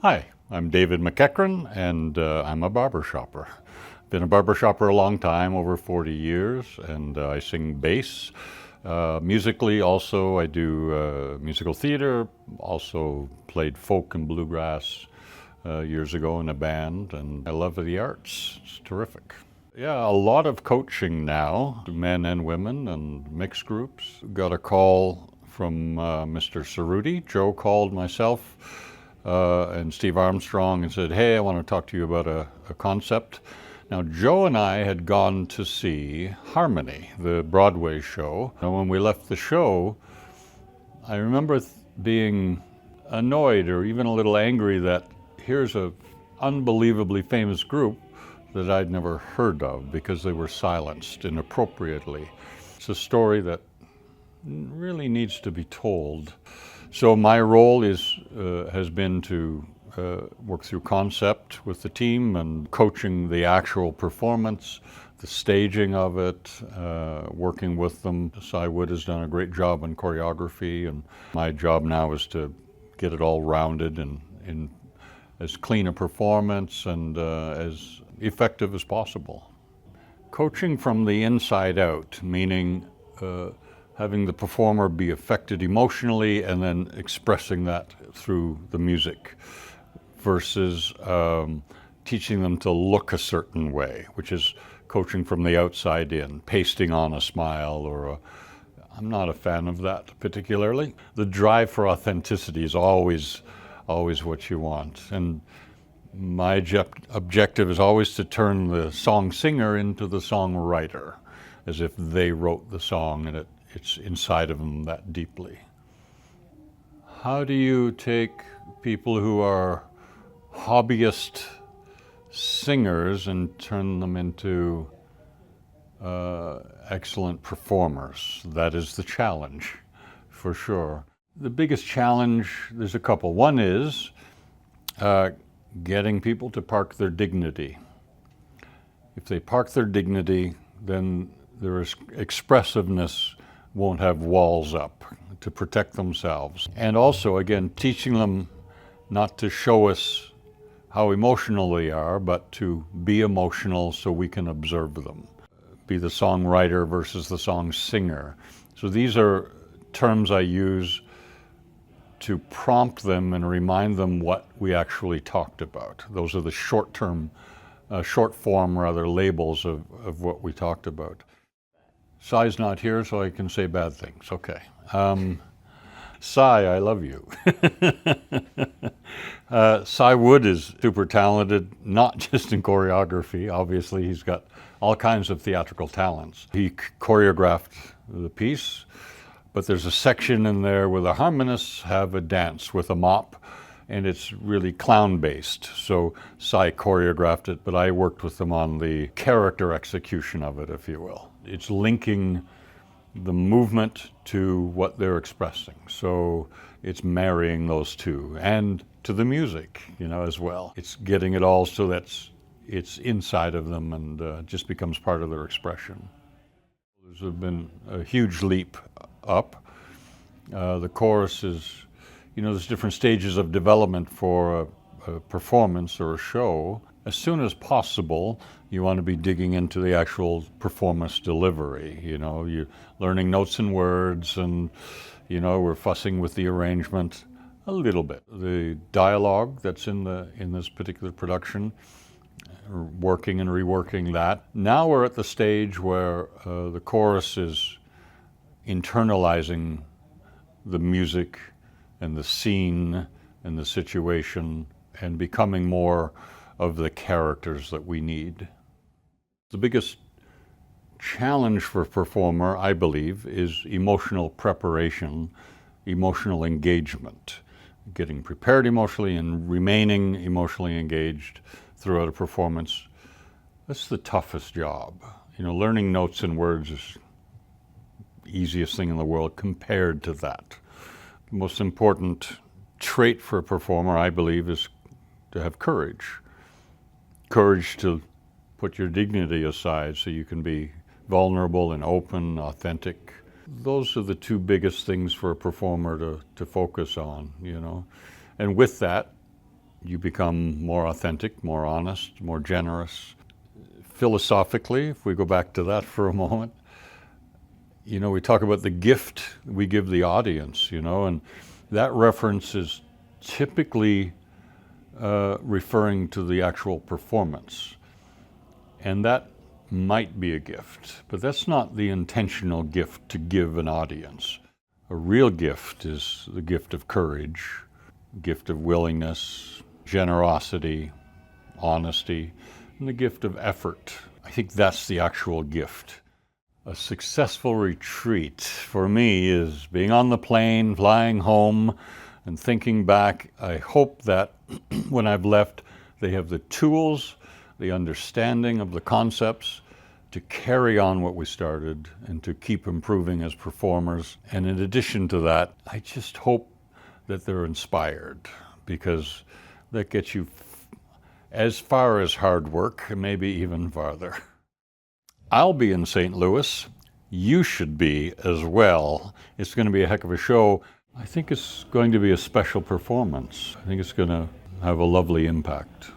Hi, I'm David McEachern, and I'm a barbershopper. Been a barbershopper a long time, over 40 years, and I sing bass. Musically also, I do musical theater, also played folk and bluegrass years ago in a band, and I love the arts. It's terrific. Yeah, a lot of coaching now, men and women and mixed groups. Got a call from Mr. Cerutti. Joe called myself and Steve Armstrong and said, hey, I want to talk to you about a concept. Now, Joe and I had gone to see Harmony, the Broadway show. And when we left the show, I remember being annoyed or even a little angry that here's an unbelievably famous group that I'd never heard of because they were silenced inappropriately. It's a story that really needs to be told. So my role has been to work through concept with the team and coaching the actual performance, the staging of it, working with them. 𝘏𝘢𝘳𝘮𝘰𝘯𝘺 has done a great job on choreography, and my job now is to get it all rounded and in as clean a performance and as effective as possible. Coaching from the inside out, meaning having the performer be affected emotionally and then expressing that through the music, versus teaching them to look a certain way, which is coaching from the outside in, pasting on a smile or I'm not a fan of that particularly. The drive for authenticity is always what you want. And my objective is always to turn the song singer into the songwriter, as if they wrote the song and it's inside of them that deeply. How do you take people who are hobbyist singers and turn them into excellent performers? That is the challenge, for sure. The biggest challenge, there's a couple. One is getting people to park their dignity. If they park their dignity, then their expressiveness won't have walls up to protect themselves. And also, again, teaching them not to show us how emotional they are, but to be emotional so we can observe them. Be the songwriter versus the song singer. So these are terms I use to prompt them and remind them what we actually talked about. Those are the short form labels of what we talked about. 𝘏𝘢's not here, so I can say bad things. Okay. 𝘏𝘢, I love you. 𝘏𝘢𝘳𝘮 is super talented, not just in choreography. Obviously, he's got all kinds of theatrical talents. He choreographed the piece, but there's a section in there where the harmonists have a dance with a mop, and it's really clown-based. So 𝘏𝘢 choreographed it, but I worked with them on the character execution of it, if you will. It's linking the movement to what they're expressing. So it's marrying those two, and to the music, as well. It's getting it all so that it's inside of them and just becomes part of their expression. There's been a huge leap up. The chorus is, there's different stages of development for a performance or a show. As soon as possible, you want to be digging into the actual performance delivery. You're learning notes and words, and we're fussing with the arrangement a little bit. The dialogue that's in this particular production, working and reworking that. Now we're at the stage where the chorus is internalizing the music and the scene and the situation and becoming more of the characters that we need. The biggest challenge for a performer, I believe, is emotional preparation, emotional engagement, getting prepared emotionally and remaining emotionally engaged throughout a performance. That's the toughest job. Learning notes and words is the easiest thing in the world compared to that. The most important trait for a performer, I believe, is to have courage. Courage to put your dignity aside so you can be vulnerable and open, authentic. Those are the two biggest things for a performer to focus on, And with that, You become more authentic, more honest, more generous. Philosophically, if we go back to that for a moment, we talk about the gift we give the audience, and that reference is typically referring to the actual performance. And that might be a gift, but that's not the intentional gift to give an audience. A real gift is the gift of courage, gift of willingness, generosity, honesty, and the gift of effort. I think that's the actual gift. A successful retreat for me is being on the plane, flying home, and thinking back. I hope that when I've left, they have the tools, the understanding of the concepts to carry on what we started and to keep improving as performers. And in addition to that, I just hope that they're inspired, because that gets you as far as hard work, and maybe even farther. I'll be in St. Louis. You should be as well. It's going to be a heck of a show. I think it's going to be a special performance. I think it's going to have a lovely impact.